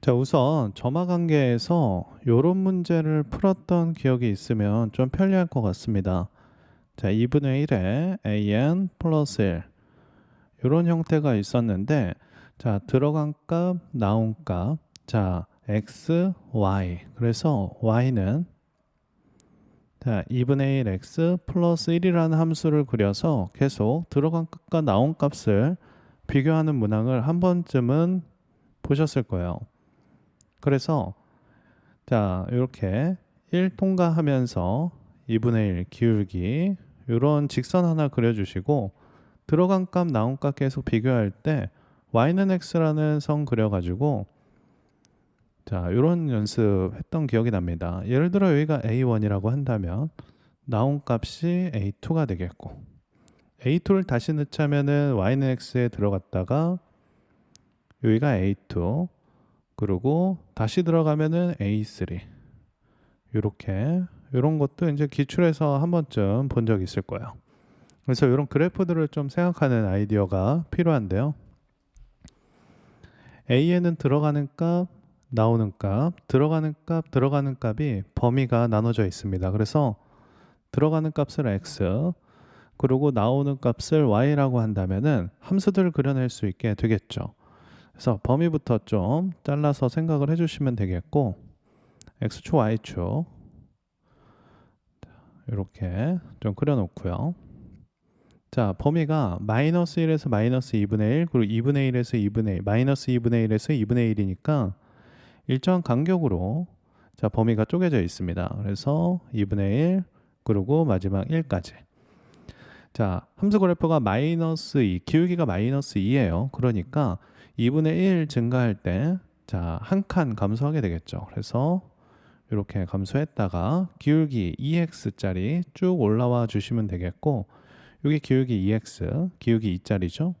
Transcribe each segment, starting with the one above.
자, 우선 점화 관계에서 요런 문제를 풀었던 기억이 있으면 좀 편리할 것 같습니다. 자, 2분의 1에 an 플러스 1 요런 형태가 있었는데, 자, 들어간 값, 나온 값, 자, x, y. 그래서 y는 자, 2분의 1 x 플러스 1이라는 함수를 그려서 계속 들어간 값과 나온 값을 비교하는 문항을 한 번쯤은 보셨을 거예요. 그래서 자, 이렇게 1 통과하면서 2분의 1 기울기 이런 직선 하나 그려주시고 들어간 값 나온 값 계속 비교할 때 y는 x라는 선 그려가지고 자, 이런 연습했던 기억이 납니다. 예를 들어 여기가 a1이라고 한다면 나온 값이 a2가 되겠고 a2를 다시 넣자면은 y는 x에 들어갔다가 여기가 a2 그리고 다시 들어가면은 a3 이렇게 이런 것도 이제 기출에서 한 번쯤 본 적 있을 거예요. 그래서 이런 그래프들을 좀 생각하는 아이디어가 필요한데요. A에는 들어가는 값, 나오는 값, 들어가는 값이 범위가 나눠져 있습니다. 그래서 들어가는 값을 x, 그리고 나오는 값을 y라고 한다면은 함수들을 그려낼 수 있게 되겠죠. 그래서 범위부터 좀 잘라서 생각을 해주시면 되겠고, x축, y축 이렇게 좀 그려놓고요. 자, 범위가 마이너스 1에서 마이너스 2분의 1, 그리고 2분의 1에서 2분의 1, 마이너스 2분의 1에서 2분의 1이니까 일정한 간격으로 자, 범위가 쪼개져 있습니다. 그래서 2분의 1, 그리고 마지막 1까지. 자, 함수 그래프가 마이너스 2, 기울기가 마이너스 2예요. 그러니까 2분의 1 증가할 때 자, 한 칸 감소하게 되겠죠. 그래서 이렇게 감소했다가 기울기 2x짜리 쭉 올라와 주시면 되겠고 여기 기울기 2x, 기울기 2짜리죠.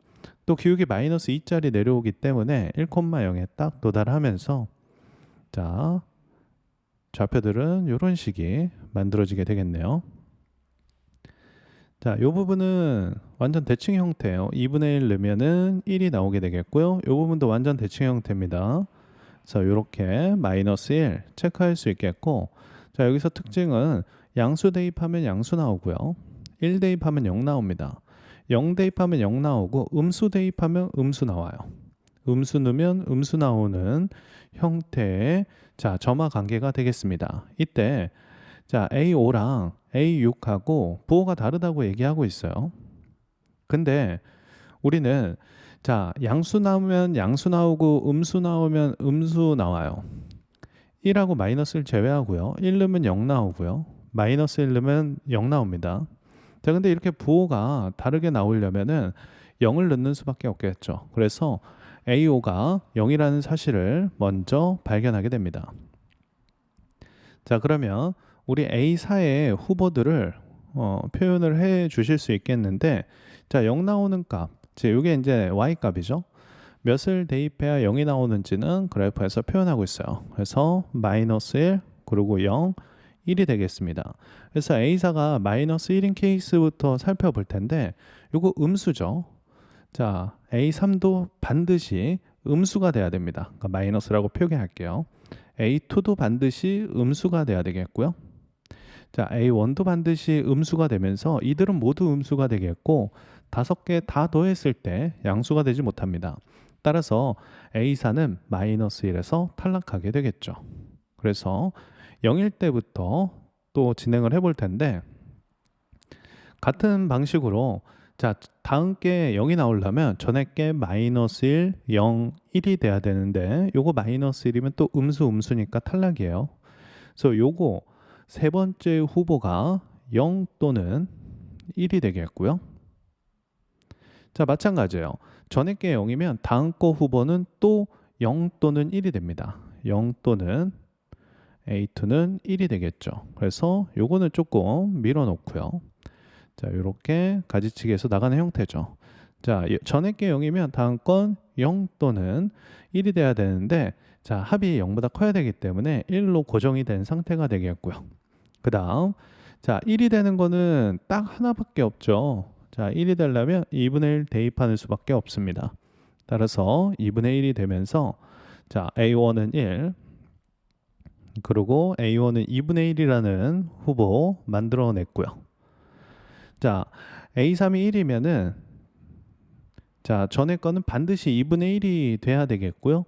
또 기울기 마이너스 2짜리 내려오기 때문에 1,0에 딱 도달하면서 자, 좌표들은 이런 식이 만들어지게 되겠네요. 자, 이 부분은 완전 대칭 형태예요. 2분의 1 넣으면은 1이 나오게 되겠고요. 이 부분도 완전 대칭 형태입니다. 그래서 이렇게 마이너스 1 체크할 수 있겠고, 자, 여기서 특징은 양수 대입하면 양수 나오고요. 1 대입하면 0 나옵니다. 0 대입하면 0 나오고 음수 대입하면 음수 나와요. 음수 넣으면 음수 나오는 형태의 자, 점화 관계가 되겠습니다. 이때 자, A5랑 A6하고 부호가 다르다고 얘기하고 있어요. 근데 우리는 자, 양수 나오면 양수 나오고 음수 나오면 음수 나와요. 1하고 마이너스를 제외하고요. 1 넣으면 0 나오고요. 마이너스 1 넣으면 0 나옵니다. 자, 근데 이렇게 부호가 다르게 나오려면은 0을 넣는 수밖에 없겠죠. 그래서 A5가 0이라는 사실을 먼저 발견하게 됩니다. 자, 그러면 우리 A사의 후보들을 표현을 해 주실 수 있겠는데, 자, 0 나오는 값, 이게 이제 y 값이죠. 몇을 대입해야 0이 나오는지는 그래프에서 표현하고 있어요. 그래서 마이너스 1, 그리고 0, 1이 되겠습니다. 그래서 A사가 마이너스 1인 케이스부터 살펴볼 텐데, 이거 음수죠. 자, A3도 반드시 음수가 돼야 됩니다. 그러니까 마이너스라고 표기할게요. A2도 반드시 음수가 돼야 되겠고요. 자, A1도 반드시 음수가 되면서 이들은 모두 음수가 되겠고 5개 다 더했을 때 양수가 되지 못합니다. 따라서 A사는 마이너스 1에서 탈락하게 되겠죠. 그래서 0일 때부터 또 진행을 해볼 텐데 같은 방식으로 자, 다음 게 0이 나오려면 전에 게 마이너스 1, 0, 1이 돼야 되는데 요거 마이너스 1이면 또 음수니까 탈락이에요. 그래서 요거 세 번째 후보가 0 또는 1이 되겠고요. 자, 마찬가지예요. 전에 게 0이면 다음 거 후보는 또 0 또는 1이 됩니다. 0 또는 A2는 1이 되겠죠. 그래서 요거는 조금 밀어놓고요. 자, 이렇게 가지치기해서 나가는 형태죠. 자, 전에 게 0이면 다음 건 0 또는 1이 돼야 되는데 자, 합이 0보다 커야 되기 때문에 1로 고정이 된 상태가 되겠고요. 그 다음 자, 1이 되는 거는 딱 하나밖에 없죠. 자, 1이 되려면 2분의 1 대입하는 수밖에 없습니다. 따라서 2분의 1이 되면서 자, A1은 1, 그리고 A1은 2분의 1이라는 후보 만들어냈고요. 자, A3이 1이면은 자, 전에 거는 반드시 2분의 1이 돼야 되겠고요.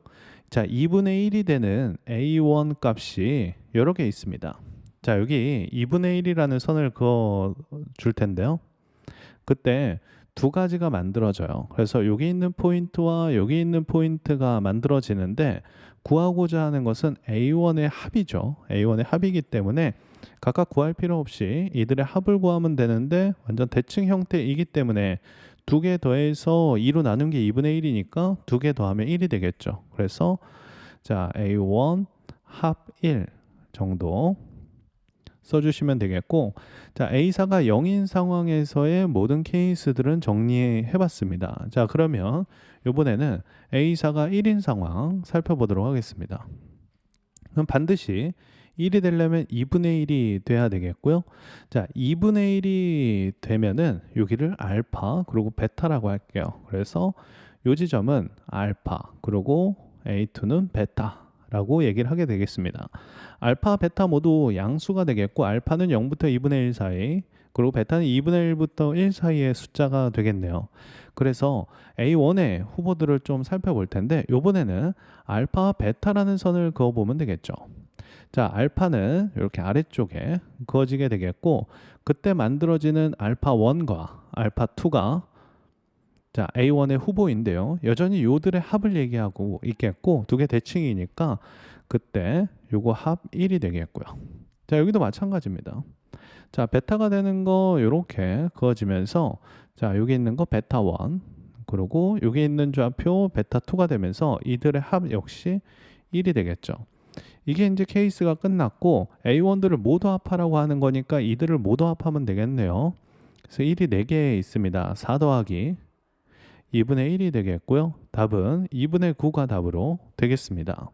자, 2분의 1이 되는 A1 값이 여러 개 있습니다. 자, 여기 2분의 1이라는 선을 그어 줄 텐데요. 그때 두 가지가 만들어져요. 그래서 여기 있는 포인트와 여기 있는 포인트가 만들어지는데 구하고자 하는 것은 A1의 합이죠. A1의 합이기 때문에 각각 구할 필요 없이 이들의 합을 구하면 되는데 완전 대칭 형태이기 때문에 두 개 더해서 2로 나눈 게 2분의 1이니까 두 개 더하면 1이 되겠죠. 그래서 자, A1 합 1 정도 써주시면 되겠고, 자, A사가 0인 상황에서의 모든 케이스들은 정리해 봤습니다. 자, 그러면 이번에는 A사가 1인 상황 살펴보도록 하겠습니다. 그럼 반드시 1이 되려면 2분의 1이 돼야 되겠고요. 자, 2분의 1이 되면은 여기를 알파 그리고 베타라고 할게요. 그래서 요 지점은 알파 그리고 A2는 베타라고 얘기를 하게 되겠습니다. 알파, 베타 모두 양수가 되겠고 알파는 0부터 2분의 1 사이 그리고 베타는 2분의 1부터 1 사이의 숫자가 되겠네요. 그래서 A1의 후보들을 좀 살펴볼 텐데 이번에는 알파, 베타라는 선을 그어보면 되겠죠. 자, 알파는 이렇게 아래쪽에 그어지게 되겠고 그때 만들어지는 알파 1과 알파 2가 자, A1의 후보인데요. 여전히 요들의 합을 얘기하고 있겠고 두 개 대칭이니까 그때 요거 합 1이 되겠고요. 자, 여기도 마찬가지입니다. 자, 베타가 되는 거 이렇게 그어지면서 자, 여기 있는 거 베타 1 그리고 여기 있는 좌표 베타 2가 되면서 이들의 합 역시 1이 되겠죠. 이게 이제 케이스가 끝났고 A1들을 모두 합하라고 하는 거니까 이들을 모두 합하면 되겠네요. 그래서 1이 4개 있습니다. 4 더하기 2분의 1이 되겠고요. 답은 2분의 9가 답으로 되겠습니다.